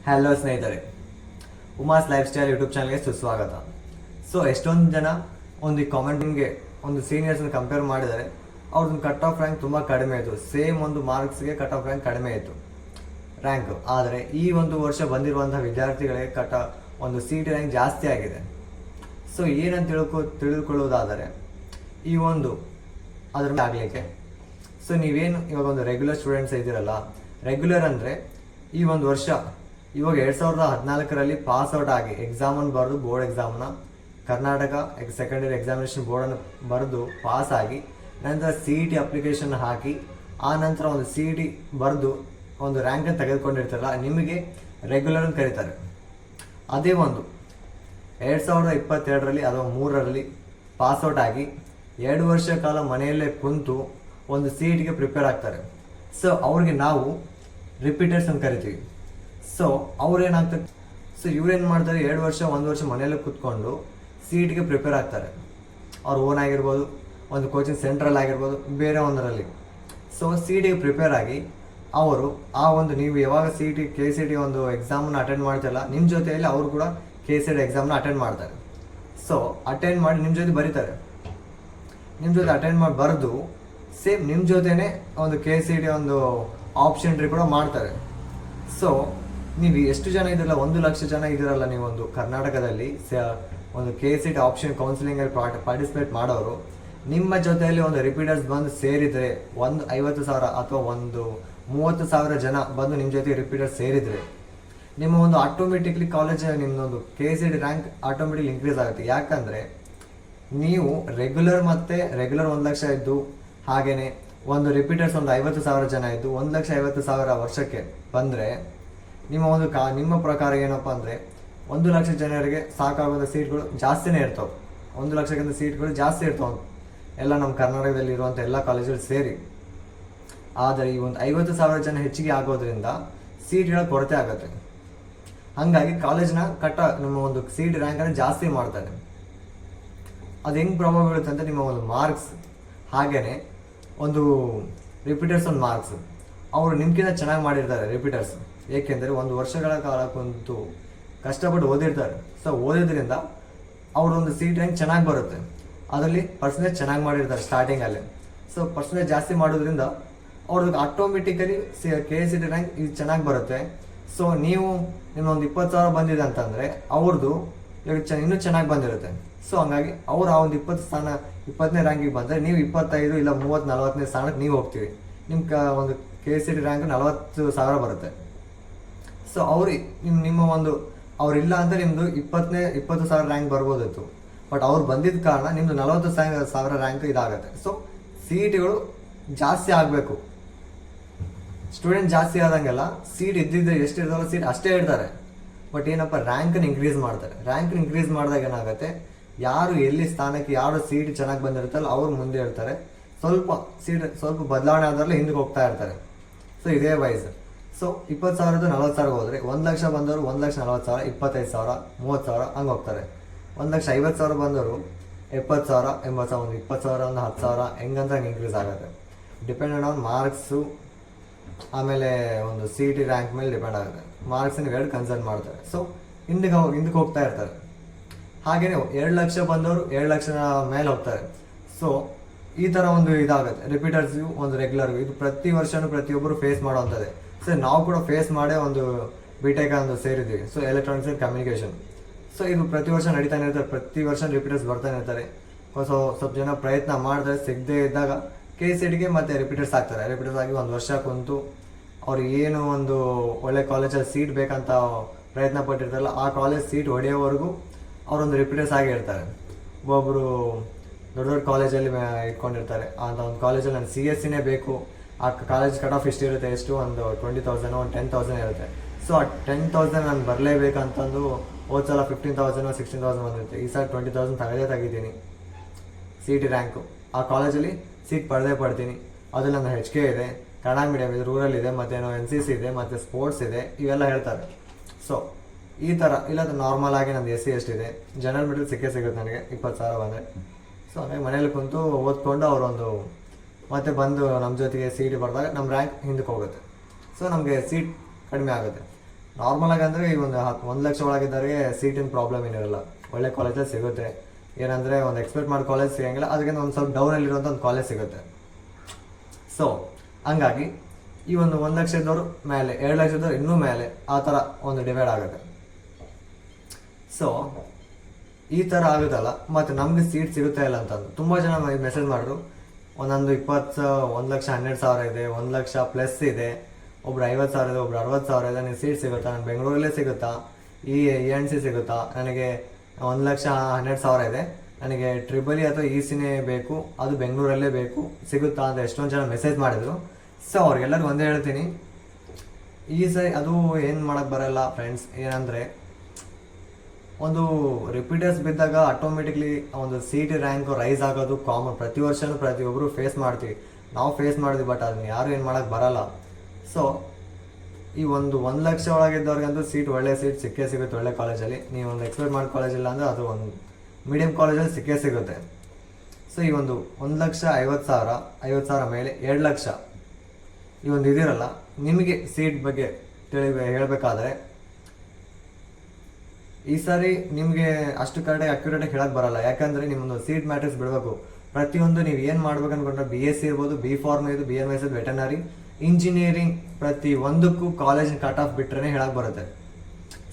Hello ಸ್ನೇಹಿತರೆ, Uma's life style YouTube ಚಾನಲ್ಗೆ ಸುಸ್ವಾಗತ. ಸೊ ಎಷ್ಟೊಂದು ಜನ ಒಂದು ಕಾಮೆಂಟಿಂಗ್ಗೆ ಒಂದು ಸೀನಿಯರ್ಸ್ನ ಕಂಪೇರ್ ಮಾಡಿದರೆ ಅವ್ರದ್ದು ಕಟ್ ಆಫ್ ರ್ಯಾಂಕ್ ತುಂಬ ಕಡಿಮೆ ಇತ್ತು. ಸೇಮ್ ಒಂದು ಮಾರ್ಕ್ಸ್ಗೆ ಕಟ್ ಆಫ್ ರ್ಯಾಂಕ್ ಕಡಿಮೆ ಇತ್ತು ರ್ಯಾಂಕ್. ಆದರೆ ಈ ಒಂದು ವರ್ಷ ಬಂದಿರುವಂಥ ವಿದ್ಯಾರ್ಥಿಗಳಿಗೆ ಒಂದು ಸಿ ಟಿ ರ್ಯಾಂಕ್ ಜಾಸ್ತಿ ಆಗಿದೆ. ಸೊ ಏನಂತ ತಿಳಿದುಕೊಳ್ಳುವುದಾದರೆ ಈ ಒಂದು ಅದ್ರ ಆಗಲಿಕ್ಕೆ ಸೊ ನೀವೇನು ಇವಾಗ ಒಂದು ರೆಗ್ಯುಲರ್ ಸ್ಟೂಡೆಂಟ್ಸ್ ಇದ್ದೀರಲ್ಲ, ರೆಗ್ಯುಲರ್ ಅಂದರೆ ಈ ಒಂದು ವರ್ಷ ಇವಾಗ 2014ರಲ್ಲಿ ಪಾಸ್ಔಟ್ ಆಗಿ ಎಕ್ಸಾಮನ್ನು ಬರೆದು ಬೋರ್ಡ್ ಎಕ್ಸಾಮ್ನ ಕರ್ನಾಟಕ ಸೆಕೆಂಡರಿ ಎಕ್ಸಾಮಿನೇಷನ್ ಬೋರ್ಡನ್ನು ಬರೆದು ಪಾಸ್ ಆಗಿ ನಂತರ ಸಿ ಇ ಟಿ ಅಪ್ಲಿಕೇಶನ್ ಹಾಕಿ ಆ ನಂತರ ಒಂದು ಸಿ ಇ ಟಿ ಬರೆದು ಒಂದು ರ್ಯಾಂಕನ್ನು ತೆಗೆದುಕೊಂಡಿರ್ತಾರಲ್ಲ, ನಿಮಗೆ ರೆಗ್ಯುಲರ್ ಅಂತ ಕರೀತಾರೆ. ಅದೇ ಒಂದು 2022ರಲ್ಲಿ ಅಥವಾ 3ರಲ್ಲಿ ಪಾಸ್ಔಟ್ ಆಗಿ 2 ವರ್ಷ ಕಾಲ ಮನೆಯಲ್ಲೇ ಕುಂತು ಒಂದು ಸಿ ಇ ಟಿಗೆ ಪ್ರಿಪೇರ್ ಆಗ್ತಾರೆ. ಸೊ ಅವ್ರಿಗೆ ನಾವು ರಿಪೀಟರ್ಸ್ ಅಂತ ಕರಿತೀವಿ. ಸೊ ಅವ್ರೇನಾಗ್ತದೆ, ಸೊ ಇವ್ರೇನು ಮಾಡ್ತಾರೆ, 1 ವರ್ಷ ಮನೆಯಲ್ಲೇ ಕೂತ್ಕೊಂಡು ಸಿ ಇ ಟಿಗೆ ಪ್ರಿಪೇರ್ ಆಗ್ತಾರೆ. ಅವ್ರ ಓನ್ ಆಗಿರ್ಬೋದು, ಒಂದು ಕೋಚಿಂಗ್ ಸೆಂಟ್ರಲ್ ಆಗಿರ್ಬೋದು, ಬೇರೆ ಒಂದರಲ್ಲಿ. ಸೊ ಸಿ ಇ ಟಿಗೆ ಪ್ರಿಪೇರ್ ಆಗಿ ಅವರು ಆ ಒಂದು ನೀವು ಯಾವಾಗ C E T C T ಒಂದು ಎಕ್ಸಾಮನ್ನ ಅಟೆಂಡ್ ಮಾಡ್ತಿಲ್ಲ, ನಿಮ್ಮ ಜೊತೆಯಲ್ಲಿ ಅವರು ಕೂಡ ಸಿ ಟಿ ಎಕ್ಸಾಮ್ನ ಅಟೆಂಡ್ ಮಾಡ್ತಾರೆ. ಸೊ ಅಟೆಂಡ್ ಮಾಡಿ ನಿಮ್ಮ ಜೊತೆ ಬರೀತಾರೆ, ನಿಮ್ಮ ಜೊತೆ ಅಟೆಂಡ್ ಮಾಡಿ ಬರೆದು ಸೇಮ್ ನಿಮ್ಮ ಜೊತೆನೇ ಒಂದು ಸಿ ಟಿ ಒಂದು ಆಪ್ಷನ್ ಎಂಟ್ರಿ ಕೂಡ ಮಾಡ್ತಾರೆ. ಸೊ ನೀವು ಎಷ್ಟು ಜನ ಇದ್ದೀರಲ್ಲ, 1 ಲಕ್ಷ ಜನ ಇದ್ದೀರಲ್ಲ ನೀವೊಂದು ಕರ್ನಾಟಕದಲ್ಲಿ ಒಂದು ಸಿ ಟಿ ಆಪ್ಷನ್ ಕೌನ್ಸಿಲಿಂಗಲ್ಲಿ ಪಾರ್ಟಿಸಿಪೇಟ್ ಮಾಡೋರು, ನಿಮ್ಮ ಜೊತೆಯಲ್ಲಿ ಒಂದು ರಿಪೀಟರ್ಸ್ ಬಂದು ಸೇರಿದರೆ ಒಂದು 50,000 ಅಥವಾ ಒಂದು 30,000 ಜನ ಬಂದು ನಿಮ್ಮ ಜೊತೆ ರಿಪೀಟರ್ಸ್ ಸೇರಿದರೆ ನಿಮ್ಮ ಒಂದು ಆಟೋಮೆಟಿಕ್ಲಿ ಕಾಲೇಜ್ ನಿಮ್ಮದೊಂದು C T rank automatically increase ಆಗುತ್ತೆ. ಯಾಕಂದರೆ ನೀವು ರೆಗ್ಯುಲರ್ 1 ಲಕ್ಷ ಇದ್ದು, ಹಾಗೆಯೇ ಒಂದು ರಿಪೀಟರ್ಸ್ ಒಂದು 50,000 ಜನ ಇದ್ದು 1,50,000 ವರ್ಷಕ್ಕೆ ಬಂದರೆ ನಿಮ್ಮ ಪ್ರಕಾರ ಏನಪ್ಪ ಅಂದರೆ 1 ಲಕ್ಷ ಜನರಿಗೆ ಸಾಕಾಗುವಂಥ ಸೀಟ್ಗಳು ಜಾಸ್ತಿನೇ ಇರ್ತವೆ. 1 ಲಕ್ಷಕ್ಕಿಂತ ಸೀಟ್ಗಳು ಜಾಸ್ತಿ ಇರ್ತವೆ ಎಲ್ಲ ನಮ್ಮ ಕರ್ನಾಟಕದಲ್ಲಿ ಇರುವಂಥ ಎಲ್ಲ ಕಾಲೇಜಲ್ಲಿ ಸೇರಿ. ಆದರೆ ಈ ಒಂದು 50,000 ಜನ ಹೆಚ್ಚಿಗೆ ಆಗೋದ್ರಿಂದ ಸೀಟ್ಗಳ ಕೊರತೆ ಆಗುತ್ತೆ. ಹಾಗಾಗಿ ಕಾಲೇಜ್ನ ನಮ್ಮ ಒಂದು ಸಿ ಟಿ ರ್ಯಾಂಕನ್ನು ಜಾಸ್ತಿ ಮಾಡ್ತಾರೆ. ಅದು ಹೆಂಗೆ ಪ್ರಭಾವ ಬೀಳುತ್ತೆ ಅಂತ ನಿಮ್ಮ ಒಂದು ಮಾರ್ಕ್ಸ್, ಹಾಗೆಯೇ ಒಂದು ರಿಪೀಟರ್ಸ್ ಒಂದು ಮಾರ್ಕ್ಸ್, ಅವರು ನಿಮ್ಗಿಂತ ಚೆನ್ನಾಗಿ ಮಾಡಿರ್ತಾರೆ ರಿಪೀಟರ್ಸ್. ಏಕೆಂದರೆ 1 ವರ್ಷಗಳ ಕಾಲ ಕುಂತು ಕಷ್ಟಪಟ್ಟು ಓದಿರ್ತಾರೆ. ಸೊ ಓದಿದ್ರಿಂದ ಅವರೊಂದು ಸಿ ಟಿ ರ್ಯಾಂಕ್ ಚೆನ್ನಾಗಿ ಬರುತ್ತೆ. ಅದರಲ್ಲಿ ಪರ್ಸೆಂಟೇಜ್ ಚೆನ್ನಾಗಿ ಮಾಡಿರ್ತಾರೆ ಸ್ಟಾರ್ಟಿಂಗಲ್ಲೇ. ಸೊ ಪರ್ಸೆಂಟೇಜ್ ಜಾಸ್ತಿ ಮಾಡೋದ್ರಿಂದ ಅವ್ರದ್ದು ಆಟೋಮೆಟಿಕಲಿ ಸಿ ಟಿ ರ್ಯಾಂಕ್ ಇದು ಚೆನ್ನಾಗಿ ಬರುತ್ತೆ. ಸೊ ನೀವು ನಿಮ್ಮೊಂದು 20,000 ಬಂದಿದೆ ಅಂತಂದರೆ ಅವ್ರದ್ದು ಇನ್ನೂ ಚೆನ್ನಾಗಿ ಬಂದಿರುತ್ತೆ. ಸೊ ಹಂಗಾಗಿ ಅವ್ರು ಆ ಒಂದು 20ನೇ ರ್ಯಾಂಕಿಗೆ ಬಂದರೆ ನೀವು 25 ಇಲ್ಲ 30, 40ನೇ ಸ್ಥಾನಕ್ಕೆ ನೀವು ಹೋಗ್ತೀವಿ. ನಿಮ್ಮ ಒಂದು ಸಿ ಟಿ ರ್ಯಾಂಕ್ 40,000 ಬರುತ್ತೆ. ಸೊ ನಿಮ್ಮ ಒಂದು ಅವ್ರಿಲ್ಲ ಅಂದರೆ ನಿಮ್ಮದು 20,000 ರ್ಯಾಂಕ್ ಬರ್ಬೋದಿತ್ತು. ಬಟ್ ಅವ್ರು ಬಂದಿದ್ದ ಕಾರಣ ನಿಮ್ಮದು 40,000 ರ್ಯಾಂಕ್ ಇದಾಗುತ್ತೆ. ಸೊ ಸಿ ಇ ಟಿಗಳು ಜಾಸ್ತಿ ಆಗಬೇಕು. ಸ್ಟೂಡೆಂಟ್ ಜಾಸ್ತಿ ಆದಂಗೆಲ್ಲ ಸೀಟ್ ಇದ್ದಿದ್ರೆ ಎಷ್ಟು ಇರ್ತಾರೋ ಸೀಟ್ ಅಷ್ಟೇ ಇಡ್ತಾರೆ. ಬಟ್ ಏನಪ್ಪ, ರ್ಯಾಂಕನ್ನು ಇನ್ಕ್ರೀಸ್ ಮಾಡ್ತಾರೆ. ರ್ಯಾಂಕನ್ನು ಇನ್ಕ್ರೀಸ್ ಮಾಡಿದಾಗ ಏನಾಗುತ್ತೆ, ಯಾರು ಎಲ್ಲಿ ಸ್ಥಾನಕ್ಕೆ ಯಾರು ಸೀಟ್ ಚೆನ್ನಾಗಿ ಬಂದಿರುತ್ತಲ್ಲ ಅವ್ರು ಮುಂದೆ ಇರ್ತಾರೆ. ಸ್ವಲ್ಪ ಬದಲಾವಣೆ ಆದ್ರಲ್ಲ ಹಿಂದಕ್ಕೆ ಹೋಗ್ತಾ ಇರ್ತಾರೆ. ಸೊ ಇದೇ ವೈಸ್. ಸೊ 20,000 40,000 ಹೋದರೆ 1 ಲಕ್ಷ ಬಂದವರು 1,40,000, 25,000, 30,000 ಹಂಗೆ ಹೋಗ್ತಾರೆ. 1,50,000 ಬಂದವರು 70,000, 80,000, ಒಂದು 20,000, ಒಂದು 10,000 ಹೆಂಗಂತ ಹಂಗೆ ಇನ್ಕ್ರೀಸ್ ಆಗುತ್ತೆ. ಡಿಪೆಂಡೆಡ್ ಆನ್ ಮಾರ್ಕ್ಸು, ಆಮೇಲೆ ಒಂದು ಸಿ ಟಿ ರ್ಯಾಂಕ್ ಮೇಲೆ ಡಿಪೆಂಡ್ ಆಗುತ್ತೆ. ಮಾರ್ಕ್ಸ್ ನೀವು 2 ಕನ್ಸರ್ನ್ ಮಾಡ್ತಾರೆ. ಸೊ ಹಿಂದಕ್ಕೆ ಹೋಗ್ತಾ ಇರ್ತಾರೆ. ಹಾಗೆಯೇ 2 ಲಕ್ಷ ಬಂದವರು 2 ಲಕ್ಷ ಮೇಲೆ ಹೋಗ್ತಾರೆ. ಸೊ ಈ ಥರ ಒಂದು ಇದಾಗುತ್ತೆ. ರಿಪೀಟರ್ಸ್ಗೂ ಒಂದು ರೆಗ್ಯುಲರ್ಗೂ ಇದು ಪ್ರತಿ ವರ್ಷವೂ ಪ್ರತಿಯೊಬ್ಬರು ಫೇಸ್ ಮಾಡೋವಂಥದ್ದೇ. ಸೊ ನಾವು ಕೂಡ ಫೇಸ್ ಮಾಡೇ ಒಂದು BTech ಒಂದು ಸೇರಿದ್ದೀವಿ. So electronics and communication. So ಇದು ಪ್ರತಿ ವರ್ಷ ನಡೀತಾನೆ ಇರ್ತಾರೆ. ಪ್ರತಿ ವರ್ಷ ರಿಪೀಟರ್ಸ್ ಬರ್ತಾನೆ ಇರ್ತಾರೆ. ಸ್ವಲ್ಪ ಜನ ಪ್ರಯತ್ನ ಮಾಡ್ತಾರೆ, ಸಿಗದೇ ಇದ್ದಾಗ ಸಿ ಟಿಗೆ ಮತ್ತೆ ರಿಪೀಟರ್ಸ್ ಆಗ್ತಾರೆ. ರಿಪೀಟರ್ಸ್ ಆಗಿ 1 ವರ್ಷ ಕುಂತು ಅವ್ರು ಏನು ಒಂದು ಒಳ್ಳೆ ಕಾಲೇಜಲ್ಲಿ ಸೀಟ್ ಬೇಕಂತ ಪ್ರಯತ್ನ ಪಟ್ಟಿರ್ತಾರಲ್ಲ, ಆ ಕಾಲೇಜ್ ಸೀಟ್ ಹೊಡೆಯೋವರೆಗೂ ಅವರೊಂದು ರಿಪೀಟರ್ಸ್ ಆಗಿ ಇರ್ತಾರೆ. ಒಬ್ಬೊಬ್ಬರು ದೊಡ್ಡ ಕಾಲೇಜಲ್ಲಿ ಇಟ್ಕೊಂಡಿರ್ತಾರೆ. ಅಂತ ಒಂದು ಕಾಲೇಜಲ್ಲಿ ನಾನು CSEನೇ ಬೇಕು, ಆ ಕಾಲೇಜ್ ಕಟ್ ಆಫ್ ಇರುತ್ತೆ, ಎಷ್ಟು ಒಂದು 20,000 ಒಂದು 10,000 ಇರುತ್ತೆ. ಸೊ ಆ 10,000 ನಾನು ಬರಲೇಬೇಕಂತಂದು ಹೋದ ಸಲ 15,000 16,000 ಬಂದಿರುತ್ತೆ. ಈ ಸಲ 20,000 ತೆಗಿದ್ದೀನಿ ಸಿ ಟಿ ರ್ಯಾಂಕು. ಆ ಕಾಲೇಜಲ್ಲಿ ಸೀಟ್ ಪಡ್ತೀನಿ. ಅದ್ರಲ್ಲಿ ನನ್ನ HK ಇದೆ, ಕನ್ನಡ ಮೀಡಿಯಮ್ ಇದೆ, ರೂರಲ್ ಇದೆ, ಮತ್ತು NCC ಇದೆ, ಮತ್ತು ಸ್ಪೋರ್ಟ್ಸ್ ಇದೆ, ಇವೆಲ್ಲ ಹೇಳ್ತಾರೆ. ಸೊ ಈ ಥರ ಇಲ್ಲ ನಾರ್ಮಲ್ ಆಗಿ ನಂದು SC ST ಇದೆ, ಜನರಲ್ ಮೆಟಲ್ ಸಿಗುತ್ತೆ ನನಗೆ 20,000 ಬಂದರೆ. ಸೊ ಹಾಗಾಗಿ ಮನೇಲಿ ಕುಂತು ಓದ್ಕೊಂಡು ಅವರೊಂದು ಮತ್ತೆ ಬಂದು ನಮ್ಮ ಜೊತೆಗೆ ಸಿ ಟಿ ಬರೆದಾಗ ನಮ್ಮ ರ್ಯಾಂಕ್ ಹಿಂದಕ್ಕೆ ಹೋಗುತ್ತೆ. ಸೊ ನಮಗೆ ಸೀಟ್ ಕಡಿಮೆ ಆಗುತ್ತೆ. ನಾರ್ಮಲಾಗಿ ಅಂದರೆ ಈ ಒಂದು 1 ಲಕ್ಷ ಒಳಗಿದ್ದವರಿಗೆ ಸೀಟಿನ ಪ್ರಾಬ್ಲಮ್ ಏನಿರಲ್ಲ, ಒಳ್ಳೆ ಕಾಲೇಜಲ್ಲಿ ಸಿಗುತ್ತೆ. ಏನಂದರೆ ಒಂದು ಎಕ್ಸ್ಪೆಕ್ಟ್ ಮಾಡೋ ಕಾಲೇಜ್ ಸಿಗೋಂಗಿಲ್ಲ, ಅದಕ್ಕಿಂತ ಒಂದು ಸ್ವಲ್ಪ ಡೌನಲ್ಲಿರುವಂಥ ಒಂದು ಕಾಲೇಜ್ ಸಿಗುತ್ತೆ. ಸೊ ಹಂಗಾಗಿ ಈ ಒಂದು 1 ಲಕ್ಷದವ್ರು ಮೇಲೆ, 2 ಲಕ್ಷದವ್ರು ಇನ್ನೂ ಮೇಲೆ, ಆ ಥರ ಒಂದು ಡಿವೈಡ್ ಆಗುತ್ತೆ. ಸೊ ಈ ಥರ ಆಗುತ್ತಲ್ಲ, ಮತ್ತು ನಮಗೆ ಸೀಟ್ ಸಿಗುತ್ತೆ ಇಲ್ಲ ಅಂತಂದು ತುಂಬ ಜನ ಮೆಸೇಜ್ ಮಾಡಿದ್ರು. ಒಂದೊಂದು 1,12,000 ಇದೆ, 1 ಲಕ್ಷ ಪ್ಲಸ್ ಇದೆ, ಒಬ್ರು 50,000 ಇದೆ, ಒಬ್ರು 60,000 ಇದೆ. ನನಗೆ ಸೀಟ್ ಸಿಗುತ್ತಾ, ನನಗೆ ಬೆಂಗಳೂರಲ್ಲೇ ಸಿಗುತ್ತಾ, ENC ಸಿಗುತ್ತಾ, ನನಗೆ 1,12,000 ಇದೆ, ನನಗೆ ಟ್ರಿಬಲ್ ಅಥವಾ ECನೇ ಬೇಕು, ಅದು ಬೆಂಗಳೂರಲ್ಲೇ ಬೇಕು, ಸಿಗುತ್ತಾ ಅಂತ ಎಷ್ಟೊಂದು ಜನ ಮೆಸೇಜ್ ಮಾಡಿದರು. ಸೊ ಅವ್ರಿಗೆಲ್ಲರಿಗೂ ಒಂದೇ ಹೇಳ್ತೀನಿ, ಈ ಸರಿ ಅದು ಏನು ಮಾಡೋಕ್ಕೆ ಬರಲ್ಲ ಫ್ರೆಂಡ್ಸ್. ಏನಂದರೆ ಒಂದು ರಿಪೀಟರ್ಸ್ ಬಿದ್ದಾಗ ಆಟೋಮೆಟಿಕ್ಲಿ ಒಂದು CET ರ್ಯಾಂಕ್ ರೈಸ್ ಆಗೋದು ಕಾಮನ್, ಪ್ರತಿ ವರ್ಷವೂ ಪ್ರತಿಯೊಬ್ಬರು ಫೇಸ್ ಮಾಡ್ತೀವಿ, ನಾವು ಫೇಸ್ ಮಾಡಿದ್ವಿ. ಬಟ್ ಅದನ್ನ ಯಾರು ಏನು ಮಾಡೋಕ್ಕೆ ಬರಲ್ಲ. ಸೊ ಈ ಒಂದು 1 ಲಕ್ಷ ಒಳಗಿದ್ದವ್ರಿಗಂತೂ ಒಳ್ಳೆ ಸೀಟ್ ಸಿಕ್ಕೇ ಸಿಗುತ್ತೆ ಒಳ್ಳೆ ಕಾಲೇಜಲ್ಲಿ. ನೀವು ಒಂದು ಎಕ್ಸ್ಪೆಕ್ಟ್ ಮಾಡೋ ಕಾಲೇಜಿಲ್ಲ ಅಂದರೆ ಅದು ಒಂದು ಮೀಡಿಯಂ ಕಾಲೇಜಲ್ಲಿ ಸಿಕ್ಕೇ ಸಿಗುತ್ತೆ. ಸೊ ಈ ಒಂದು 1,50,000 ಮೇಲೆ 2 ಲಕ್ಷ ಈ ಒಂದು ಇದಿರಲ್ಲ. ನಿಮಗೆ ಸೀಟ್ ಬಗ್ಗೆ ಹೇಳಬೇಕಾದ್ರೆ ಈ ಸಾರಿ ನಿಮಗೆ ಅಷ್ಟು ಕರೆಕ್ಟಾಗಿ ಅಕ್ಯುರೇಟಾಗಿ ಹೇಳಕ್ಕೆ ಬರಲ್ಲ. ಯಾಕಂದರೆ ನಿಮ್ಮೊಂದು ಸೀಟ್ ಮ್ಯಾಟ್ರಿಕ್ಸ್ ಬಿಡಬೇಕು. ಪ್ರತಿಯೊಂದು ನೀವು ಏನು ಮಾಡ್ಬೇಕು ಅಂದ್ಕೊಂಡ್ರೆ BSc ಇರ್ಬೋದು, B.Pharm ಇದು, BMS ವೆಟರ್ನರಿ, ಇಂಜಿನಿಯರಿಂಗ್, ಪ್ರತಿ ಒಂದಕ್ಕೂ ಕಾಲೇಜ್ ಕಟ್ ಆಫ್ ಬಿಟ್ಟರೆ ಹೇಳಕ್ಕೆ ಬರುತ್ತೆ.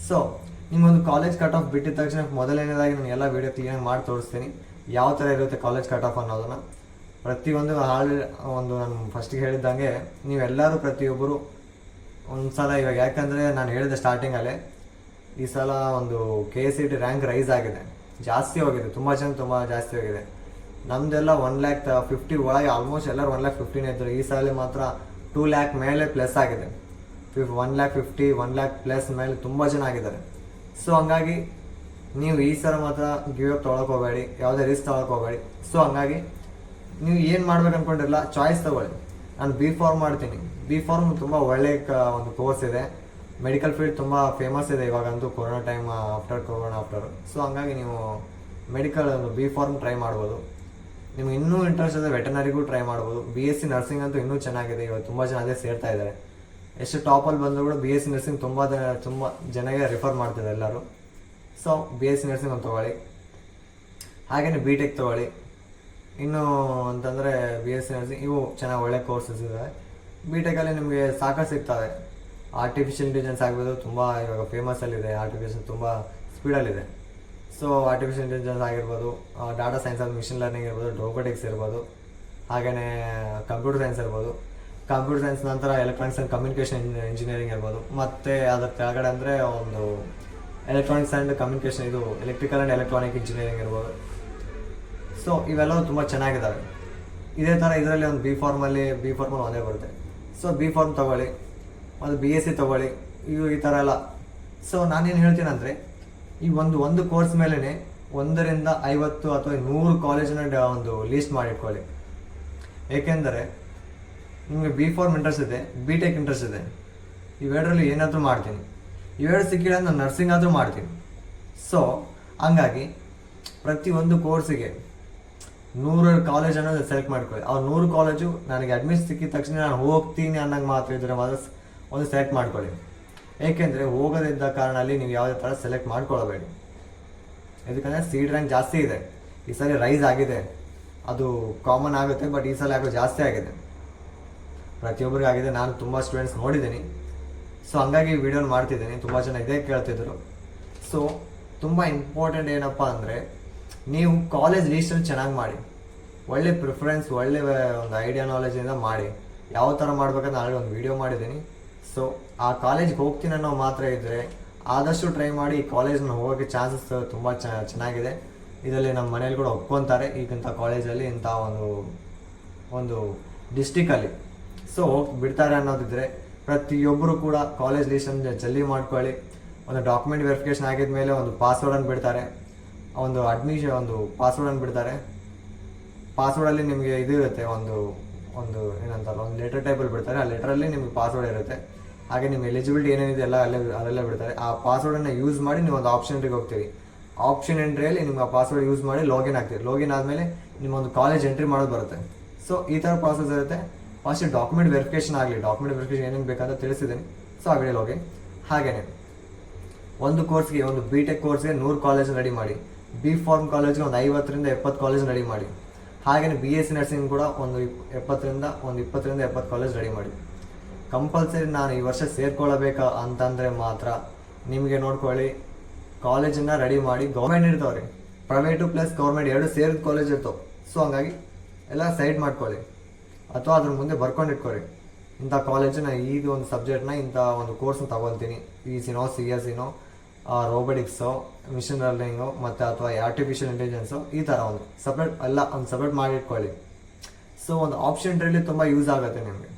ಸೊ ನಿಮ್ಮೊಂದು ಕಾಲೇಜ್ ಕಟ್ ಆಫ್ ಬಿಟ್ಟಿದ ತಕ್ಷಣ ಮೊದಲನೇದಾಗಿ ನಾನು ಎಲ್ಲ ವೀಡಿಯೋ ಕ್ಲೀನಾಗಿ ಮಾಡಿ ತೋರಿಸ್ತೀನಿ, ಯಾವ ಥರ ಇರುತ್ತೆ ಕಾಲೇಜ್ ಕಟ್ ಆಫ್ ಅನ್ನೋದನ್ನು. ಪ್ರತಿಯೊಂದು ನಾನು ಫಸ್ಟಿಗೆ ಹೇಳಿದ್ದಂಗೆ ನೀವೆಲ್ಲರೂ ಪ್ರತಿಯೊಬ್ಬರು ಒಂದು ಸಲ ಇವಾಗ, ಯಾಕಂದರೆ ನಾನು ಹೇಳಿದೆ ಸ್ಟಾರ್ಟಿಂಗಲ್ಲೇ, ಈ ಸಲ ಒಂದು KCET ರ್ಯಾಂಕ್ ರೈಸ್ ಆಗಿದೆ, ಜಾಸ್ತಿ ಹೋಗಿದೆ, ತುಂಬ ಜಾಸ್ತಿ ಹೋಗಿದೆ. ನಮ್ಮದೆಲ್ಲ 1,50,000 ಒಳಗೆ ಆಲ್ಮೋಸ್ಟ್ ಎಲ್ಲರೂ 1,50,000 ಇದ್ದರು. ಈ ಸಲ ಮಾತ್ರ 2 lakh ಮೇಲೆ ಪ್ಲಸ್ ಆಗಿದೆ, 1,50,000 1 lakh ಪ್ಲಸ್ ಮೇಲೆ ತುಂಬ ಜನ ಆಗಿದ್ದಾರೆ. ಸೊ ಹಂಗಾಗಿ ನೀವು ಈ ಸಲ ಮಾತ್ರ ಗಿವ್ ಅಪ್ ತೊಗೊಳಕ್ಕೆ ಹೋಗಬೇಡಿ, ಯಾವುದೇ ರಿಸ್ಕ್ ತೊಗೊಳಕ್ಕೆ ಹೋಗಬೇಡಿ. ಸೊ ಹಂಗಾಗಿ ನೀವು ಏನು ಮಾಡ್ಬೇಕು ಅಂದ್ಕೊಂಡಿರಲ್ಲ, ಚಾಯ್ಸ್ ತೊಗೊಳ್ಳಿ. ನಾನು B.Pharm ಮಾಡ್ತೀನಿ. B.Pharm ತುಂಬ ಒಳ್ಳೆ ಒಂದು ಕೋರ್ಸ್ ಇದೆ, ಮೆಡಿಕಲ್ ಫೀಲ್ಡ್ ತುಂಬ ಫೇಮಸ್ ಇದೆ ಇವಾಗಂತೂ, ಕೊರೋನಾ ಟೈಮ್ ಆಫ್ಟರ್. ಸೊ ಹಂಗಾಗಿ ನೀವು ಮೆಡಿಕಲ್ ಒಂದು B.Pharm ಟ್ರೈ ಮಾಡ್ಬೋದು. ನಿಮ್ಗೆ ಇನ್ನೂ ಇಂಟ್ರೆಸ್ಟ್ ಇದೆ ವೆಟರ್ನರಿಗೂ ಟ್ರೈ ಮಾಡ್ಬೋದು. BSc ನರ್ಸಿಂಗ್ ಅಂತೂ ಇನ್ನೂ ಚೆನ್ನಾಗಿದೆ, ಇವಾಗ ತುಂಬ ಜನ ಅದೇ ಸೇರ್ತಾ ಇದ್ದಾರೆ. ಎಷ್ಟು ಟಾಪಲ್ಲಿ ಬಂದರೂ ಕೂಡ BSc ನರ್ಸಿಂಗ್ ತುಂಬ ಜನಗೆ ರಿಫರ್ ಮಾಡ್ತಿದ್ದಾರೆ ಎಲ್ಲರೂ. ಸೊ BSc ನರ್ಸಿಂಗ್ ಒಂದು ತೊಗೊಳ್ಳಿ, ಹಾಗೆಯೇ B.Tech ತೊಗೊಳ್ಳಿ. ಇನ್ನು ಅಂತಂದರೆ BSc ನರ್ಸಿಂಗ್ ಇವು ಚೆನ್ನಾಗಿ ಒಳ್ಳೆ ಕೋರ್ಸಸ್ ಇದ್ದಾವೆ. B.Techಲ್ಲಿ ನಿಮಗೆ ಸಾಕಷ್ಟು ಸಿಗ್ತವೆ. ಆರ್ಟಿಫಿಷಿಯಲ್ ಇಂಟೆಲಿಜೆನ್ಸ್ ಆಗ್ಬೋದು, ತುಂಬ ಇವಾಗ ಫೇಮಸಲ್ಲಿದೆ, ಆರ್ಟಿಫಿಷಿಯಲ್ ತುಂಬ ಸ್ಪೀಡಲ್ಲಿದೆ. ಸೊ ಆರ್ಟಿಫಿಷಿಯಲ್ ಇಂಟೆಲಿಜೆನ್ಸ್ ಆಗಿರ್ಬೋದು, ಡಾಟಾ ಸೈನ್ಸ್ ಆಗಿ ಮಿಷಿನ್ ಲರ್ನಿಂಗ್ ಇರ್ಬೋದು, ರೋಬೋಟಿಕ್ಸ್ ಇರ್ಬೋದು, ಹಾಗೆಯೇ ಕಂಪ್ಯೂಟರ್ ಸೈನ್ಸ್ ಇರ್ಬೋದು. ಕಂಪ್ಯೂಟರ್ ಸೈನ್ಸ್ ನಂತರ ಎಲೆಕ್ಟ್ರಾನಿಕ್ಸ್ ಆ್ಯಂಡ್ ಕಮ್ಯುನಿಕೇಷನ್ ಇಂಜಿನಿಯರಿಂಗ್ ಇರ್ಬೋದು. ಮತ್ತು ಅದರ ಕೆಳಗಡೆ ಅಂದರೆ ಒಂದು ಎಲೆಕ್ಟ್ರಾನಿಕ್ಸ್ ಆ್ಯಂಡ್ ಕಮ್ಯುನಿಕೇಷನ್, ಇದು ಎಲೆಕ್ಟ್ರಿಕಲ್ ಆ್ಯಂಡ್ ಎಲೆಕ್ಟ್ರಾನಿಕ್ ಇಂಜಿನಿಯರಿಂಗ್ ಇರ್ಬೋದು. ಸೊ ಇವೆಲ್ಲವೂ ತುಂಬ ಚೆನ್ನಾಗಿದ್ದಾವೆ. ಇದೇ ಥರ ಇದರಲ್ಲಿ ಒಂದು B.Pharm ಒಂದೇ ಬರುತ್ತೆ. ಸೊ B.Pharm ತೊಗೊಳ್ಳಿ, ಮತ್ತು BSc ತೊಗೊಳ್ಳಿ, ಈ ಥರ ಎಲ್ಲ. ಸೊ ನಾನೇನು ಹೇಳ್ತೀನಿ ಅಂದರೆ, ಈ ಒಂದು ಕೋರ್ಸ್ ಮೇಲೇ 1 ರಿಂದ 50 ಅಥವಾ 100 ಕಾಲೇಜನ್ನ ಒಂದು ಲೀಸ್ಟ್ ಮಾಡಿಟ್ಕೊಳ್ಳಿ. ಏಕೆಂದರೆ ನಿಮಗೆ B.Pharm ಇಂಟ್ರೆಸ್ಟ್ ಇದೆ, B.Tech ಇಂಟ್ರೆಸ್ಟ್ ಇದೆ, ಇವೆರಡರಲ್ಲಿ ಏನಾದರೂ ಮಾಡ್ತೀನಿ, ಇವೆರಡು ಸಿಕ್ಕಿಲ್ಲ ನಾನು ನರ್ಸಿಂಗ್ ಆದರೂ ಮಾಡ್ತೀನಿ. ಸೊ ಹಂಗಾಗಿ ಪ್ರತಿಯೊಂದು ಕೋರ್ಸಿಗೆ 100 ಕಾಲೇಜ್ ಅನ್ನೋದು ಸೆಲೆಕ್ಟ್ ಮಾಡ್ಕೊಳ್ಳಿ. ಆ 100 ಕಾಲೇಜು ನನಗೆ ಅಡ್ಮಿಷನ್ ಸಿಕ್ಕಿದ ತಕ್ಷಣ ನಾನು ಹೋಗ್ತೀನಿ ಅನ್ನೋಂಗೆ ಮಾತ್ರ ಇದ್ದರೆ ಮಾತ್ರ ಒಂದು ಸೆಲೆಕ್ಟ್ ಮಾಡ್ಕೊಳ್ಳಿ. ಏಕೆಂದರೆ ಹೋಗೋದಿದ್ದ ಕಾರಣಲ್ಲಿ ನೀವು ಯಾವುದೇ ಥರ ಸೆಲೆಕ್ಟ್ ಮಾಡ್ಕೊಳ್ಳಬೇಡಿ. ಯಾಕಂದರೆ ಸೀಟ್ ರ್ಯಾಂಕ್ ಜಾಸ್ತಿ ಇದೆ, ಈ ಸಲ ರೈಸ್ ಆಗಿದೆ, ಅದು ಕಾಮನ್ ಆಗುತ್ತೆ. ಬಟ್ ಈ ಸಲ ಯಾಕೋ ಜಾಸ್ತಿ ಆಗಿದೆ, ಪ್ರತಿಯೊಬ್ಬರಿಗೆ ಆಗಿದೆ. ನಾನು ತುಂಬ ಸ್ಟೂಡೆಂಟ್ಸ್ ನೋಡಿದ್ದೀನಿ. ಸೊ ಹಂಗಾಗಿ ಈ ವಿಡಿಯೋನ ಮಾಡ್ತಿದ್ದೀನಿ, ತುಂಬ ಜನ ಇದೇ ಕೇಳ್ತಿದ್ರು. ಸೊ ತುಂಬ ಇಂಪಾರ್ಟೆಂಟ್ ಏನಪ್ಪ ಅಂದರೆ, ನೀವು ಕಾಲೇಜ್ ಲೀಸ್ಟಲ್ಲಿ ಚೆನ್ನಾಗಿ ಮಾಡಿ, ಒಳ್ಳೆ ಪ್ರಿಫರೆನ್ಸ್, ಒಳ್ಳೆ ಒಂದು ಐಡಿಯಾ ನಾಲೆಜಿಂದ ಮಾಡಿ. ಯಾವ ಥರ ಮಾಡ್ಬೇಕಂತ ನಾನು ಒಂದು ವಿಡಿಯೋ ಮಾಡಿದ್ದೀನಿ. ಸೊ ಆ ಕಾಲೇಜ್ಗೆ ಹೋಗ್ತೀನಿ ಅನ್ನೋ ಮಾತ್ರ ಇದ್ದರೆ ಆದಷ್ಟು ಟ್ರೈ ಮಾಡಿ. ಈ ಕಾಲೇಜ್ನ ಹೋಗೋಕ್ಕೆ ಚಾನ್ಸಸ್ ತುಂಬ ಚೆನ್ನಾಗಿದೆ. ಇದರಲ್ಲಿ ನಮ್ಮ ಮನೇಲಿ ಕೂಡ ಒಪ್ಕೊತಾರೆ, ಈಗಿಂಥ ಕಾಲೇಜಲ್ಲಿ ಇಂಥ ಒಂದು ಡಿಸ್ಟಿಕಲ್ಲಿ ಸೊ ಹೋಗಿ ಬಿಡ್ತಾರೆ ಅನ್ನೋದಿದ್ದರೆ ಪ್ರತಿಯೊಬ್ಬರು ಕೂಡ ಕಾಲೇಜ್ ಲೀಸ್ಟನ್ನು ಜಲ್ದಿ ಮಾಡ್ಕೊಳ್ಳಿ. ಒಂದು ಡಾಕ್ಯುಮೆಂಟ್ ವೆರಿಫಿಕೇಷನ್ ಆಗಿದ ಮೇಲೆ ಒಂದು ಪಾಸ್ವರ್ಡನ್ನು ಬಿಡ್ತಾರೆ, ಒಂದು ಪಾಸ್ವರ್ಡನ್ನು ಬಿಡ್ತಾರೆ. ಪಾಸ್ವರ್ಡಲ್ಲಿ ನಿಮಗೆ ಇದು ಇರುತ್ತೆ, ಒಂದು ಏನಂತಾರೆ, ಒಂದು ಲೆಟರ್ ಟೈಪಲ್ಲಿ ಬಿಡ್ತಾರೆ. ಆ ಲೆಟರಲ್ಲಿ ನಿಮಗೆ ಪಾಸ್ವರ್ಡ್ ಇರುತ್ತೆ. ಹಾಗೆ ನಿಮ್ಮ ಎಲಿಜಿಬಿಲಿಟಿ ಏನೇನಿದೆ ಎಲ್ಲ ಅದೆಲ್ಲ ಬಿಡ್ತಾರೆ. ಆ ಪಾಸ್ವರ್ಡನ್ನು ಯೂಸ್ ಮಾಡಿ ನೀವು ಒಂದು ಆಪ್ಷನ್ ಎಂಟ್ರಿಗೆ ಹೋಗ್ತೀವಿ. ಆಪ್ಷನ್ ಎಂಟ್ರಿಯಲ್ಲಿ ನಿಮ್ಮ ಆ ಪಾಸ್ವರ್ಡ್ ಯೂಸ್ ಮಾಡಿ ಲಾಗಿನ್ ಆಗ್ತೀವಿ. ಲಾಗಿನ್ ಆದಮೇಲೆ ನಿಮ್ಮೊಂದು ಕಾಲೇಜ್ ಎಂಟ್ರಿ ಮಾಡೋದು ಬರುತ್ತೆ. ಸೊ ಈ ಥರ ಪ್ರಾಸೆಸ್ ಇರುತ್ತೆ. ಫಸ್ಟ್ ಡಾಕ್ಯುಮೆಂಟ್ ವೆರಿಫಿಕೇಷನ್ ಆಗಲಿ, ಡಾಕ್ಯುಮೆಂಟ್ ವೆರಿಫಿಕೇಷನ್ ಏನೇನು ಬೇಕಂತ ತಿಳಿಸಿದ್ದೀನಿ. ಸೊ ಆ ವಿಡಿಯೋಲಿ ಹೋಗಿ. ಹಾಗೆಯೇ ಒಂದು ಕೋರ್ಸ್ಗೆ, ಒಂದು ಬಿ ಟೆಕ್ ಕೋರ್ಸ್ಗೆ 100 ಕಾಲೇಜ್ ರೆಡಿ ಮಾಡಿ, ಬಿ ಫಾರ್ಮ್ ಕಾಲೇಜ್ಗೆ ಒಂದು 50ರಿಂದ 70 ಕಾಲೇಜ್ ರೆಡಿ ಮಾಡಿ. ಹಾಗೆಯೇ ಬಿ ಎಸ್ ಸಿ ನರ್ಸಿಂಗ್ ಕೂಡ ಒಂದು 20ರಿಂದ 70 ಕಾಲೇಜ್ ರೆಡಿ ಮಾಡಿ. ಕಂಪಲ್ಸರಿ ನಾನು ಈ ವರ್ಷ ಸೇರ್ಕೊಳ್ಳಬೇಕಾ ಅಂತಂದರೆ ಮಾತ್ರ ನಿಮಗೆ ನೋಡ್ಕೊಳ್ಳಿ, ಕಾಲೇಜನ್ನು ರೆಡಿ ಮಾಡಿ. ಗೌರ್ಮೆಂಟ್ ಇರ್ತಾವ್ರಿ, ಪ್ರೈವೇಟು ಪ್ಲಸ್ ಗೌರ್ಮೆಂಟ್ ಎರಡು ಸೇರಿದ ಕಾಲೇಜ್ ಇರ್ತಾವೆ. ಸೊ ಹಂಗಾಗಿ ಎಲ್ಲ ಸೈಡ್ ಮಾಡ್ಕೊಳ್ಳಿ ಅಥವಾ ಅದ್ರ ಮುಂದೆ ಬರ್ಕೊಂಡು ಇಟ್ಕೊಳ್ಳಿ, ಇಂಥ ಕಾಲೇಜನ್ನ ಈಗ ಒಂದು ಸಬ್ಜೆಕ್ಟ್ನ ಇಂಥ ಒಂದು ಕೋರ್ಸ್ನ ತಗೊಳ್ತೀನಿ, PCನೋ CSEನೋ ರೋಬೋಟಿಕ್ಸೋ ಮಿಷನ್ ಲರ್ನಿಂಗು ಮತ್ತು ಅಥವಾ ಆರ್ಟಿಫಿಷಿಯಲ್ ಇಂಟೆಲಿಜೆನ್ಸು ಈ ಥರ ಒಂದು ಸಪ್ರೇಟ್ ಮಾಡಿಟ್ಕೊಳ್ಳಿ. ಸೊ ಒಂದು ಆಪ್ಷನ್ ಟ್ರೀಲಿ ತುಂಬ ಯೂಸ್ ಆಗುತ್ತೆ ನಿಮಗೆ.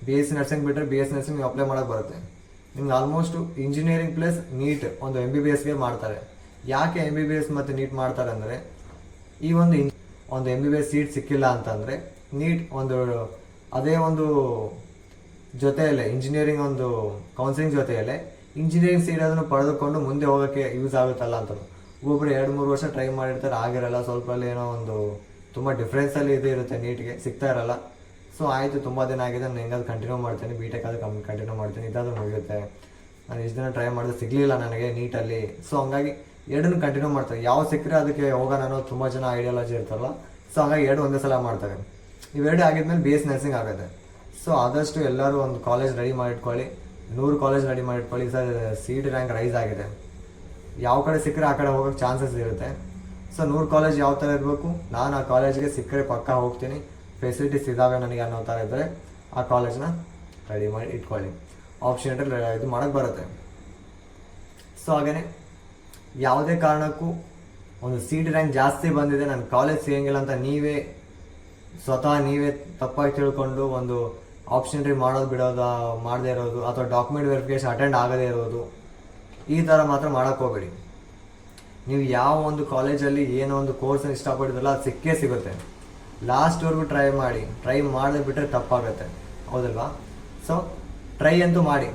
BSc ನರ್ಸಿಂಗ್ ಬಿಟ್ಟರೆ BSc ನರ್ಸಿಂಗ್ ನೀವು ಅಪ್ಲೈ ಮಾಡೋಕ್ಕೆ ಬರುತ್ತೆ. ನಿಮ್ಗೆ ಆಲ್ಮೋಸ್ಟ್ ಇಂಜಿನಿಯರಿಂಗ್ ಪ್ಲಸ್ ನೀಟ್ ಒಂದು MBBSಗೆ ಮಾಡ್ತಾರೆ. ಯಾಕೆ MBBS ಮತ್ತು ನೀಟ್ ಮಾಡ್ತಾರೆ ಅಂದರೆ, ಈ ಒಂದು MBBS ಸೀಟ್ ಸಿಕ್ಕಿಲ್ಲ ಅಂತಂದರೆ ನೀಟ್ ಒಂದು ಅದೇ ಒಂದು ಜೊತೆಯಲ್ಲೇ ಇಂಜಿನಿಯರಿಂಗ್ ಒಂದು ಕೌನ್ಸಿಲಿಂಗ್ ಜೊತೆಯಲ್ಲೇ ಇಂಜಿನಿಯರಿಂಗ್ ಸೀಟ್ ಅದನ್ನು ಪಡೆದುಕೊಂಡು ಮುಂದೆ ಹೋಗೋಕ್ಕೆ ಯೂಸ್ ಆಗುತ್ತಲ್ಲ ಅಂತ. ಒಬ್ಬೊಬ್ಬರು 2-3 ವರ್ಷ ಟ್ರೈ ಮಾಡಿರ್ತಾರೆ, ಆಗಿರಲ್ಲ, ಸ್ವಲ್ಪ ಏನೋ ಒಂದು ತುಂಬ ಡಿಫ್ರೆನ್ಸಲ್ಲಿ ಇರುತ್ತೆ, ನೀಟ್ಗೆ ಸಿಗ್ತಾ ಇರಲ್ಲ. ಸೊ ಆಯಿತು, ತುಂಬ ದಿನ ಆಗಿದೆ, ನಾನು ಹೆಂಗಾದ್ರು ಕಂಟಿನ್ಯೂ ಮಾಡ್ತೀನಿ, BTech ಆದರೂ ಕಂಟಿನ್ಯೂ ಮಾಡ್ತೀನಿ, ಇದಾದರೂ ಮುಗಿಯುತ್ತೆ. ನಾನು ಇಷ್ಟು ದಿನ ಟ್ರೈ ಮಾಡಿದ್ರೆ ಸಿಗಲಿಲ್ಲ ನನಗೆ ನೀಟಲ್ಲಿ. ಸೊ ಹಂಗಾಗಿ ಎರಡನ್ನು ಕಂಟಿನ್ಯೂ ಮಾಡ್ತಾರೆ. ಯಾವ ಸಿಕ್ಕರೆ ಅದಕ್ಕೆ ಹೋಗೋಣ ಅನ್ನೋ ತುಂಬ ಜನ ಐಡಿಯಾಲಜಿ ಇರ್ತಾರಲ್ಲ. ಸೊ ಹಂಗಾಗಿ ಎರಡು ಒಂದೇ ಸಲ ಮಾಡ್ತಾರೆ. ಇವೆರಡು ಆಗಿದ್ಮೇಲೆ BSc ನರ್ಸಿಂಗ್ ಆಗುತ್ತೆ. ಸೊ ಆದಷ್ಟು ಎಲ್ಲರೂ ಒಂದು ಕಾಲೇಜ್ ರೆಡಿ ಮಾಡಿಟ್ಕೊಳ್ಳಿ, 100 ಕಾಲೇಜ್ ರೆಡಿ ಮಾಡಿಟ್ಕೊಳ್ಳಿ. ಸರ್ ಸೀಟ್ ರ್ಯಾಂಕ್ ರೈಸ್ ಆಗಿದೆ, ಯಾವ ಕಡೆ ಸಿಕ್ಕರೆ ಆ ಕಡೆ ಹೋಗೋಕ್ಕೆ ಚಾನ್ಸಸ್ ಇರುತ್ತೆ. ಸೊ 100 ಕಾಲೇಜ್ ಯಾವ ಥರ ಇರಬೇಕು, ನಾನು ಆ ಕಾಲೇಜ್ಗೆ ಸಿಕ್ಕರೆ ಪಕ್ಕ ಹೋಗ್ತೀನಿ, ಫೆಸಿಲಿಟೀಸ್ ಇದ್ದಾವೆ ನನಗೆ ಅನ್ನೋ ಥರ ಇದ್ದರೆ ಆ ಕಾಲೇಜ್ನ ರೆಡಿ ಮಾಡಿ ಇಟ್ಕೊಳ್ಳಿ. ಆಪ್ಷನ್ ಇದು ಮಾಡೋಕ್ಕೆ ಬರುತ್ತೆ. ಸೊ ಹಾಗೆಯೇ ಯಾವುದೇ ಕಾರಣಕ್ಕೂ ಒಂದು ಸೀಟ್ ರ್ಯಾಂಕ್ ಜಾಸ್ತಿ ಬಂದಿದೆ, ನನ್ನ ಕಾಲೇಜ್ ಸಿಗೋಂಗಿಲ್ಲ ಅಂತ ನೀವೇ ತಪ್ಪಾಗಿ ತಿಳ್ಕೊಂಡು ಒಂದು ಆಪ್ಷನರಿ ಮಾಡದೇ ಇರೋದು ಅಥವಾ ಡಾಕ್ಯುಮೆಂಟ್ ವೆರಿಫಿಕೇಶನ್ ಅಟೆಂಡ್ ಆಗದೇ ಇರೋದು, ಈ ಥರ ಮಾತ್ರ ಮಾಡೋಕ್ಕೆ ಹೋಗಬೇಡಿ. ನೀವು ಯಾವ ಒಂದು ಕಾಲೇಜಲ್ಲಿ ಏನೋ ಒಂದು ಕೋರ್ಸನ್ನು ಇಷ್ಟಪಟ್ಟಿದ್ರಲ್ಲ ಅದು ಸಿಕ್ಕೇ ಸಿಗುತ್ತೆ. ಲಾಸ್ಟ್ವರೆಗೂ ಟ್ರೈ ಮಾಡದೆ ಬಿಟ್ಟರೆ ತಪ್ಪಾಗುತ್ತೆ, ಹೌದಲ್ವಾ? ಸೊ ಟ್ರೈ ಅಂತೂ ಮಾಡಿ,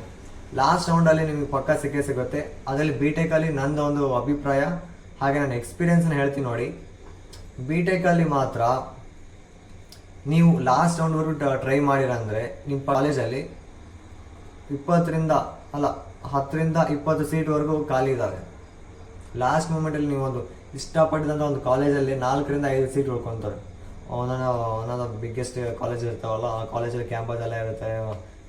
ಲಾಸ್ಟ್ ರೌಂಡಲ್ಲಿ ನಿಮಗೆ ಪಕ್ಕ ಸಿಕ್ಕೇ ಸಿಗುತ್ತೆ. ಅದರಲ್ಲಿ BTechಲ್ಲಿ ನಂದು ಒಂದು ಅಭಿಪ್ರಾಯ ಹಾಗೆ ನನ್ನ ಎಕ್ಸ್ಪೀರಿಯೆನ್ಸ್ನ ಹೇಳ್ತೀನಿ ನೋಡಿ. BTechಲ್ಲಿ ಮಾತ್ರ ನೀವು ಲಾಸ್ಟ್ ರೌಂಡ್ವರೆಗೂ ಟ್ರೈ ಮಾಡಿರಂದರೆ ನಿಮ್ಮ ಕಾಲೇಜಲ್ಲಿ 10ರಿಂದ 20 ಸೀಟ್ವರೆಗೂ ಖಾಲಿ ಇದ್ದಾವೆ. ಲಾಸ್ಟ್ ಮೂಮೆಂಟಲ್ಲಿ ನೀವು ಒಂದು ಇಷ್ಟಪಟ್ಟಿದಂಥ ಒಂದು ಕಾಲೇಜಲ್ಲಿ 4ರಿಂದ 5 ಸೀಟ್ ಉಳ್ಕೊತಾರೆ. ಒಂದೊಂದು ಬಿಗ್ಗೆಸ್ಟ್ ಕಾಲೇಜ್ ಇರ್ತಾವಲ್ಲ, ಆ ಕಾಲೇಜಲ್ಲಿ ಕ್ಯಾಂಪಸ್ ಎಲ್ಲ ಇರುತ್ತೆ,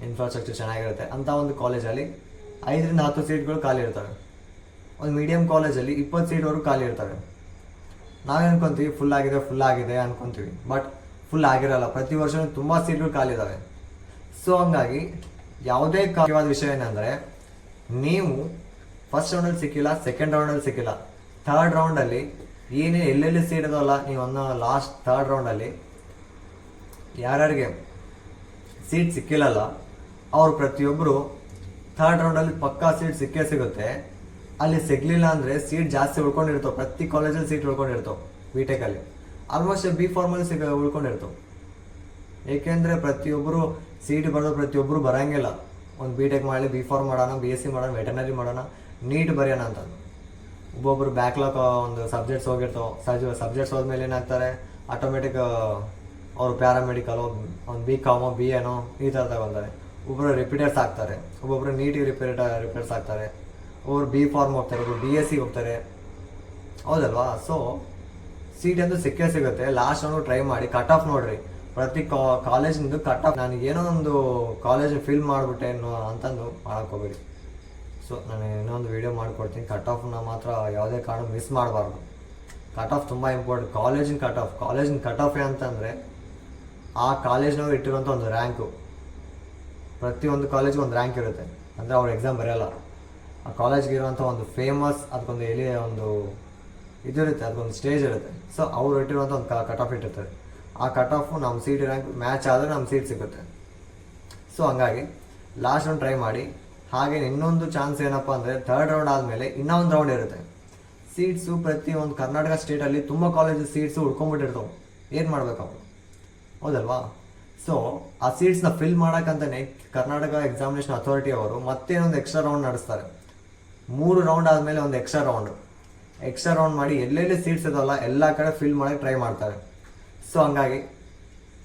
ಇನ್ಫ್ರಾಸ್ಟ್ರಕ್ಚರ್ ಚೆನ್ನಾಗಿರುತ್ತೆ. ಅಂಥ ಒಂದು ಕಾಲೇಜಲ್ಲಿ 5ರಿಂದ 10 ಸೀಟ್ಗಳು ಖಾಲಿ ಇರ್ತವೆ. ಒಂದು ಮೀಡಿಯಮ್ ಕಾಲೇಜಲ್ಲಿ 20 ಸೀಟ್ವರೆಗೂ ಖಾಲಿ ಇರ್ತವೆ. ನಾವೇ ಅನ್ಕೊತೀವಿ ಫುಲ್ ಆಗಿದೆ ಅನ್ಕೊತೀವಿ, ಬಟ್ ಫುಲ್ ಆಗಿರಲ್ಲ. ಪ್ರತಿ ವರ್ಷ ತುಂಬ ಸೀಟ್ಗಳು ಖಾಲಿ ಇದ್ದಾವೆ. ಸೊ ಹಂಗಾಗಿ ಯಾವುದೇ ಮುಖ್ಯವಾದ ವಿಷಯ ಏನಂದರೆ, ನೀವು ಫಸ್ಟ್ ರೌಂಡಲ್ಲಿ ಸಿಕ್ಕಿಲ್ಲ, ಸೆಕೆಂಡ್ ರೌಂಡಲ್ಲಿ ಸಿಕ್ಕಿಲ್ಲ, ಥರ್ಡ್ ರೌಂಡಲ್ಲಿ ಎಲ್ಲೆಲ್ಲಿ ಸೀಟ್ ಇದಾವಲ್ಲ, ನೀವು ಲಾಸ್ಟ್ ಥರ್ಡ್ ರೌಂಡಲ್ಲಿ ಯಾರ್ಯಾರಿಗೆ ಸೀಟ್ ಸಿಕ್ಕಿಲ್ಲಲ್ಲ ಅವ್ರು ಪ್ರತಿಯೊಬ್ಬರು ಥರ್ಡ್ ರೌಂಡಲ್ಲಿ ಪಕ್ಕಾ ಸೀಟ್ ಸಿಕ್ಕೇ ಸಿಗುತ್ತೆ. ಅಲ್ಲಿ ಸಿಗಲಿಲ್ಲ ಅಂದರೆ ಸೀಟ್ ಜಾಸ್ತಿ ಉಳ್ಕೊಂಡಿರ್ತಾವೆ, ಪ್ರತಿ ಕಾಲೇಜಲ್ಲಿ ಸೀಟ್ ಉಳ್ಕೊಂಡಿರ್ತಾವೆ. BTechಲ್ಲಿ ಆಲ್ಮೋಸ್ಟ್ ಬಿ ಫಾರ್ಮಲ್ಲಿ ಉಳ್ಕೊಂಡಿರ್ತಾವೆ. ಏಕೆಂದರೆ ಪ್ರತಿಯೊಬ್ಬರು ಸೀಟ್ ಬರೋದು ಪ್ರತಿಯೊಬ್ಬರು ಬರೋಂಗಿಲ್ಲ. ಒಂದು BTech ಮಾಡಲಿ, ಬಿ ಫಾರ್ಮ್ ಮಾಡೋಣ, BSc ಮಾಡೋಣ, ವೆಟರ್ನರಿ ಮಾಡೋಣ, ನೀಟ್ ಬರೆಯೋಣ ಅಂತ. ಒಬ್ಬೊಬ್ಬರು ಬ್ಯಾಕ್ಲಾಗ್ ಒಂದು ಸಬ್ಜೆಕ್ಟ್ಸ್ ಹೋಗಿರ್ತಾವೆ. ಸಬ್ಜೆಕ್ಟ್ಸ್ ಹೋದ್ಮೇಲೆ ಏನಾಗ್ತಾರೆ, ಆಟೋಮೆಟಿಕ್ ಅವರು ಪ್ಯಾರಾಮೆಡಿಕಲು, ಒಂದು BCom BA ಈ ಥರ ತಗೊತಾರೆ. ಒಬ್ಬರು ರಿಪೀಟರ್ಸ್ ಆಗ್ತಾರೆ, ಒಬ್ಬೊಬ್ಬರು ನೀಟಿಗೆ ರಿಪೀಟರ್ಸ್ ಆಗ್ತಾರೆ, ಒಬ್ಬರು ಬಿ ಫಾರ್ಮ್ ಹೋಗ್ತಾರೆ, ಒಬ್ಬರು BSc ಹೋಗ್ತಾರೆ, ಹೌದಲ್ವಾ? ಸೊ ಸೀಟ್ ಅಂತೂ ಸಿಕ್ಕೇ ಸಿಗುತ್ತೆ. ಲಾಸ್ಟ್ ರೌಂಡ್ ಟ್ರೈ ಮಾಡಿ, ಕಟ್ ಆಫ್ ನೋಡ್ರಿ. ಪ್ರತಿ ಕಾಲೇಜಿಂದು ಕಟ್ ಆಫ್, ನನಗೆ ಏನೋ ಒಂದು ಕಾಲೇಜ್ ಫಿಲ್ ಮಾಡಿಬಿಟ್ಟೆ ಅಂತಂದು ಮಾಡೋಕ್ಕೋಗ್ಬೇಡಿ. ಸೊ ನಾನು ಇನ್ನೊಂದು ವೀಡಿಯೋ ಮಾಡಿಕೊಡ್ತೀನಿ. ಕಟ್ ಆಫ್ನ ಮಾತ್ರ ಯಾವುದೇ ಕಾರಣ ಮಿಸ್ ಮಾಡಬಾರ್ದು. ಕಟ್ ಆಫ್ ತುಂಬ ಇಂಪಾರ್ಟೆಂಟ್. ಕಾಲೇಜಿನ ಕಟ್ ಆಫ್ ಅಂತಂದರೆ ಆ ಕಾಲೇಜ್ನವ್ರು ಇಟ್ಟಿರುವಂಥ ಒಂದು ರ್ಯಾಂಕು. ಪ್ರತಿಯೊಂದು ಕಾಲೇಜಿಗೆ ಒಂದು ರ್ಯಾಂಕ್ ಇರುತ್ತೆ, ಅಂದರೆ ಅವ್ರು ಎಕ್ಸಾಮ್ ಬರೆಯಲ್ಲ. ಆ ಕಾಲೇಜ್ಗೆ ಇರುವಂಥ ಒಂದು ಫೇಮಸ್ ಅದಕ್ಕೊಂದು ಒಂದು ಇದಿರುತ್ತೆ, ಅದಕ್ಕೊಂದು ಸ್ಟೇಜ್ ಇರುತ್ತೆ. ಸೊ ಅವ್ರು ಇಟ್ಟಿರುವಂಥ ಒಂದು ಕಟ್ ಆಫ್ ಇಟ್ಟಿರ್ತಾರೆ. ಆ ಕಟ್ ಆಫು ನಮ್ಮ ಸೀಟ್ ರ್ಯಾಂಕ್ ಮ್ಯಾಚ್ ಆದರೆ ನಮ್ಮ ಸೀಟ್ ಸಿಗುತ್ತೆ. ಸೊ ಹಂಗಾಗಿ ಲಾಸ್ಟ್ ರೌಂಡ್ ಟ್ರೈ ಮಾಡಿ. ಹಾಗೆ ಇನ್ನೊಂದು ಚಾನ್ಸ್ ಏನಪ್ಪ ಅಂದರೆ, ಥರ್ಡ್ ರೌಂಡ್ ಆದಮೇಲೆ ಇನ್ನೊಂದು ರೌಂಡ್ ಇರುತ್ತೆ. ಸೀಟ್ಸು ಪ್ರತಿ ಒಂದು ಕರ್ನಾಟಕ ಸ್ಟೇಟಲ್ಲಿ ತುಂಬ ಕಾಲೇಜ್ ಸೀಟ್ಸು ಉಳ್ಕೊಂಡ್ಬಿಟ್ಟಿರ್ತಾವೆ. ಏನು ಮಾಡ್ಬೇಕು ಅವರು, ಹೌದಲ್ವಾ? ಸೊ ಆ ಸೀಟ್ಸ್ನ ಫಿಲ್ ಮಾಡೋಕ್ಕಂತಲೇ ಕರ್ನಾಟಕ ಎಕ್ಸಾಮಿನೇಷನ್ ಅಥಾರಿಟಿ ಅವರು ಮತ್ತೆ ಒಂದು ಎಕ್ಸ್ಟ್ರಾ ರೌಂಡ್ ನಡೆಸ್ತಾರೆ. 3 ರೌಂಡ್ ಆದಮೇಲೆ ಒಂದು ಎಕ್ಸ್ಟ್ರಾ ರೌಂಡ್ ಮಾಡಿ ಎಲ್ಲೆಲ್ಲಿ ಸೀಟ್ಸ್ ಇದಾವಲ್ಲ ಎಲ್ಲ ಕಡೆ ಫಿಲ್ ಮಾಡೋಕ್ಕೆ ಟ್ರೈ ಮಾಡ್ತಾರೆ. ಸೊ ಹಂಗಾಗಿ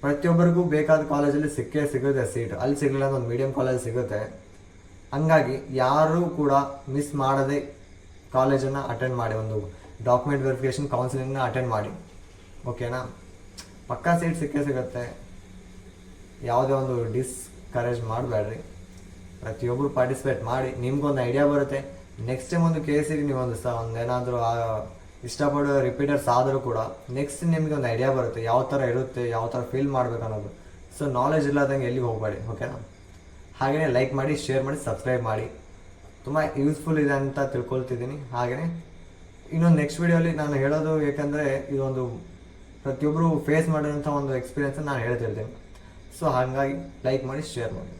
ಪ್ರತಿಯೊಬ್ಬರಿಗೂ ಬೇಕಾದ ಕಾಲೇಜಲ್ಲಿ ಸಿಗುತ್ತೆ ಸೀಟ್. ಅಲ್ಲಿ ಸಿಗಲಿಲ್ಲ ಅಂದ್ರೆ ಒಂದು ಮೀಡಿಯಂ ಕಾಲೇಜ್ ಸಿಗುತ್ತೆ. ಹಂಗಾಗಿ ಯಾರೂ ಕೂಡ ಮಿಸ್ ಮಾಡದೆ ಕಾಲೇಜನ್ನು ಅಟೆಂಡ್ ಮಾಡಿ, ಒಂದು ಡಾಕ್ಯುಮೆಂಟ್ ವೆರಿಫಿಕೇಷನ್ ಕೌನ್ಸಿಲಿಂಗ್ನ ಅಟೆಂಡ್ ಮಾಡಿ, ಓಕೆನಾ. ಪಕ್ಕಾ ಸೀಟ್ ಸಿಕ್ಕೇ ಸಿಗುತ್ತೆ, ಯಾವುದೇ ಒಂದು ಡಿಸ್ಕರೇಜ್ ಮಾಡಬೇಡ್ರಿ. ಪ್ರತಿಯೊಬ್ಬರು ಪಾರ್ಟಿಸಿಪೇಟ್ ಮಾಡಿ, ನಿಮ್ಗೊಂದು ಐಡಿಯಾ ಬರುತ್ತೆ. ನೆಕ್ಸ್ಟ್ ಟೈಮ್ ಒಂದು ಕೇಸಿಗೆ ನೀವೊಂದು ಒಂದೇನಾದರೂ ಇಷ್ಟಪಡೋ ರಿಪೀಟರ್ಸ್ ಆದರೂ ಕೂಡ ನೆಕ್ಸ್ಟ್ ನಿಮಗೆ ಒಂದು ಐಡಿಯಾ ಬರುತ್ತೆ, ಯಾವ ಥರ ಇರುತ್ತೆ, ಯಾವ ಥರ ಫೀಲ್ ಮಾಡಬೇಕು ಅನ್ನೋದು. ಸೊ ನಾಲೆಜ್ ಇಲ್ಲದಂಗೆ ಎಲ್ಲಿಗೆ ಹೋಗಬೇಡಿ, ಓಕೆನಾ. ಹಾಗೆಯೇ ಲೈಕ್ ಮಾಡಿ, ಶೇರ್ ಮಾಡಿ, ಸಬ್ಸ್ಕ್ರೈಬ್ ಮಾಡಿ. ತುಂಬ ಯೂಸ್ಫುಲ್ ಇದೆ ಅಂತ ತಿಳ್ಕೊಳ್ತಿದ್ದೀನಿ. ಹಾಗೆಯೇ ಇನ್ನೊಂದು ನೆಕ್ಸ್ಟ್ ವೀಡಿಯೋಲಿ ನಾನು ಹೇಳೋದು, ಏಕೆಂದರೆ ಇದೊಂದು ಪ್ರತಿಯೊಬ್ಬರು ಫೇಸ್ ಮಾಡಿರೋಂಥ ಒಂದು ಎಕ್ಸ್ಪೀರಿಯೆನ್ಸನ್ನು ನಾನು ಹೇಳ್ತಿರ್ತೀನಿ. ಸೊ ಹಾಗಾಗಿ ಲೈಕ್ ಮಾಡಿ, ಶೇರ್ ಮಾಡಿ.